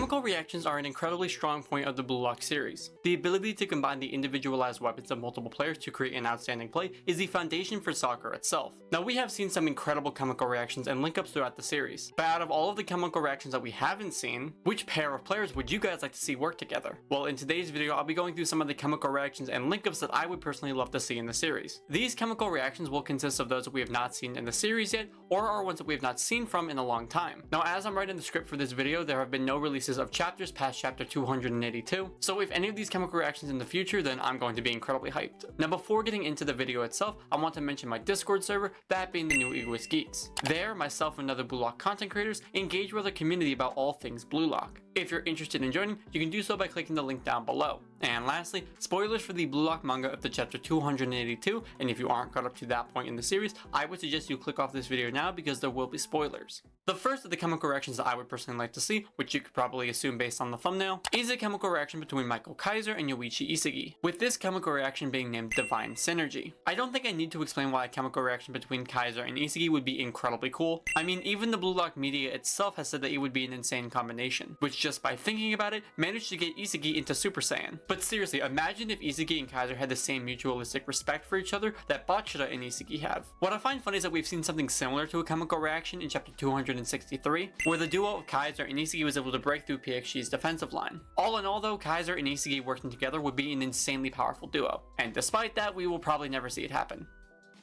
Chemical reactions are an incredibly strong point of the Blue Lock series. The ability to combine the individualized weapons of multiple players to create an outstanding play is the foundation for soccer itself. Now, we have seen some incredible chemical reactions and link-ups throughout the series, but out of all of the chemical reactions that we haven't seen, which pair of players would you guys like to see work together? Well, in today's video, I'll be going through some of the chemical reactions and link-ups that I would personally love to see in the series. These chemical reactions will consist of those that we have not seen in the series yet, or are ones that we have not seen from in a long time. Now, as I'm writing the script for this video, there have been no releases of chapters past chapter 282, so if any of these chemical reactions in the future, then I'm going to be incredibly hyped. Now, before getting into the video itself, I want to mention my Discord server, that being the New Egoist Geeks. There, myself and other Blue Lock content creators engage with a community about all things Blue Lock. If you're interested in joining, you can do so by clicking the link down below. And lastly, spoilers for the Blue Lock manga up to chapter 282, and if you aren't caught up to that point in the series, I would suggest you click off this video now because there will be spoilers. The first of the chemical reactions that I would personally like to see, which you could probably assume based on the thumbnail, is a chemical reaction between Michael Kaiser and Yoichi Isagi, with this chemical reaction being named Divine Synergy. I don't think I need to explain why a chemical reaction between Kaiser and Isagi would be incredibly cool. I mean, even the Blue Lock media itself has said that it would be an insane combination, which just by thinking about it, managed to get Isagi into Super Saiyan. But seriously, imagine if Isagi and Kaiser had the same mutualistic respect for each other that Bachira and Isagi have. What I find funny is that we've seen something similar to a chemical reaction in chapter 263, where the duo of Kaiser and Isagi was able to break through PXG's defensive line. All in all though, Kaiser and Isagi working together would be an insanely powerful duo, and despite that, we will probably never see it happen.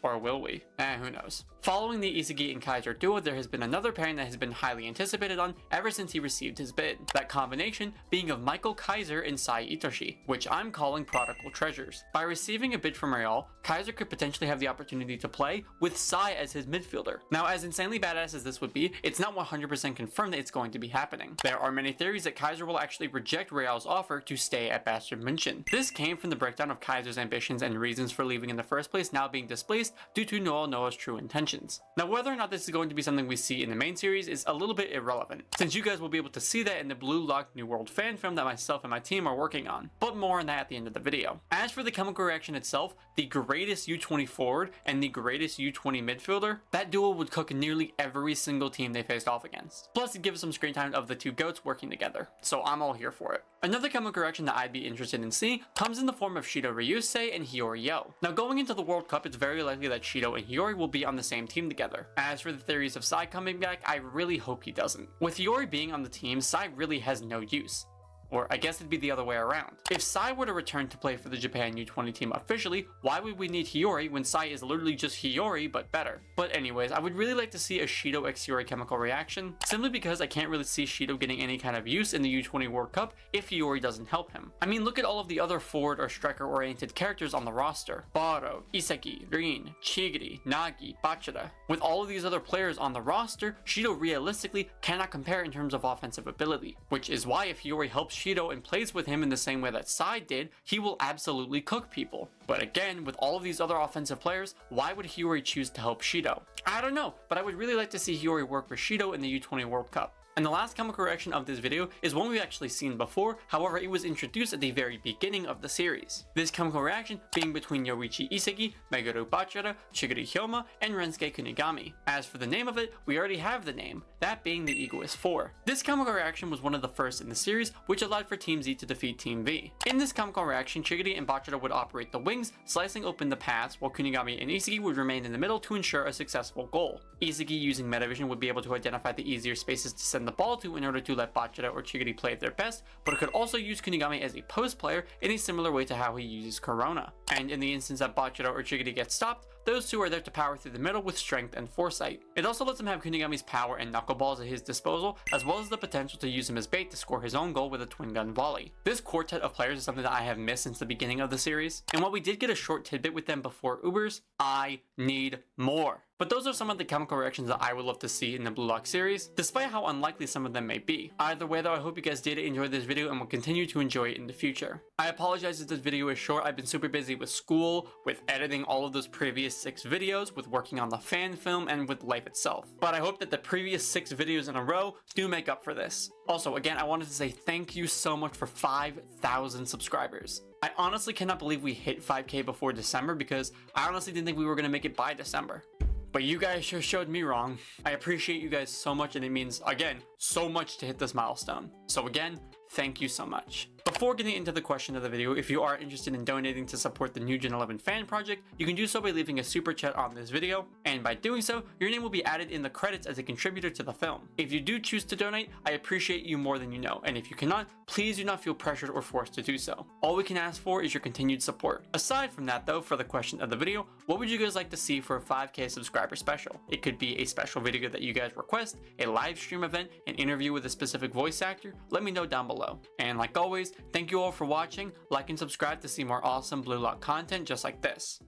Or will we? Who knows. Following the Isagi and Kaiser duo, there has been another pairing that has been highly anticipated on ever since he received his bid. That combination being of Michael Kaiser and Sai Itoshi, which I'm calling Prodigal Treasures. By receiving a bid from Real, Kaiser could potentially have the opportunity to play with Sai as his midfielder. Now, as insanely badass as this would be, it's not 100% confirmed that it's going to be happening. There are many theories that Kaiser will actually reject Real's offer to stay at Bastard München. This came from the breakdown of Kaiser's ambitions and reasons for leaving in the first place now being displaced due to Noel Noah's true intentions. Now, whether or not this is going to be something we see in the main series is a little bit irrelevant, since you guys will be able to see that in the Blue Lock New World fan film that myself and my team are working on, but more on that at the end of the video. As for the chemical reaction itself, the greatest U20 forward and the greatest U20 midfielder, that duo would cook nearly every single team they faced off against. Plus, it gives some screen time of the two goats working together, so I'm all here for it. Another chemical reaction that I'd be interested in seeing comes in the form of Shido Ryusei and Hiyori Yo. Now, going into the World Cup, it's very likely that Shido and Hiyori will be on the same team together. As for the theories of Sai coming back, I really hope he doesn't. With Hiyori being on the team, Sai really has no use. Or I guess it'd be the other way around. If Sai were to return to play for the Japan U20 team officially, why would we need Hiyori when Sai is literally just Hiyori but better? But anyways, I would really like to see a Shido x Hiyori chemical reaction, simply because I can't really see Shido getting any kind of use in the U20 World Cup if Hiyori doesn't help him. I mean, look at all of the other forward or striker oriented characters on the roster. Burū, Isagi, Rin, Chigiri, Nagi, Bachira. With all of these other players on the roster, Shido realistically cannot compare in terms of offensive ability, which is why if Hiyori helps Shido and plays with him in the same way that Sai did, he will absolutely cook people. But again, with all of these other offensive players, why would Hiyori choose to help Shido? I don't know, but I would really like to see Hiyori work with Shido in the U20 World Cup. And the last chemical reaction of this video is one we've actually seen before, however it was introduced at the very beginning of the series. This chemical reaction being between Yoichi Isagi, Meguro Bachira, Chigiri Hyoma, and Rensuke Kunigami. As for the name of it, we already have the name, that being the Egoist 4. This chemical reaction was one of the first in the series, which allowed for Team Z to defeat Team V. In this chemical reaction, Chigiri and Bachira would operate the wings, slicing open the paths, while Kunigami and Isagi would remain in the middle to ensure a successful goal. Isagi using Metavision would be able to identify the easier spaces to send the ball to in order to let Bachira or Chigiri play at their best, but it could also use Kunigami as a post player in a similar way to how he uses Corona. And in the instance that Bachira or Chigiri get stopped, those two are there to power through the middle with strength and foresight. It also lets him have Kunigami's power and knuckleballs at his disposal, as well as the potential to use him as bait to score his own goal with a twin gun volley. This quartet of players is something that I have missed since the beginning of the series, and while we did get a short tidbit with them before Ubers, I need more. But those are some of the chemical reactions that I would love to see in the Blue Lock series, despite how unlikely some of them may be. Either way though, I hope you guys did enjoy this video and will continue to enjoy it in the future. I apologize if this video is short. I've been super busy with school, with editing all of those previous 6 videos, with working on the fan film, and with life itself. But I hope that the previous 6 videos in a row do make up for this. Also, again, I wanted to say thank you so much for 5,000 subscribers. I honestly cannot believe we hit 5K before December because I honestly didn't think we were going to make it by December. but you guys sure showed me wrong. I appreciate you guys so much, and it means, again, so much to hit this milestone. So again, thank you so much. Before getting into the question of the video, if you are interested in donating to support the new Gen 11 fan project, you can do so by leaving a super chat on this video, and by doing so, your name will be added in the credits as a contributor to the film. If you do choose to donate, I appreciate you more than you know, and if you cannot, please do not feel pressured or forced to do so. All we can ask for is your continued support. Aside from that though, for the question of the video, what would you guys like to see for a 5K subscriber special? It could be a special video that you guys request, a live stream event, an interview with a specific voice actor. Let me know down below. And like always, thank you all for watching. Like and subscribe to see more awesome Blue Lock content just like this.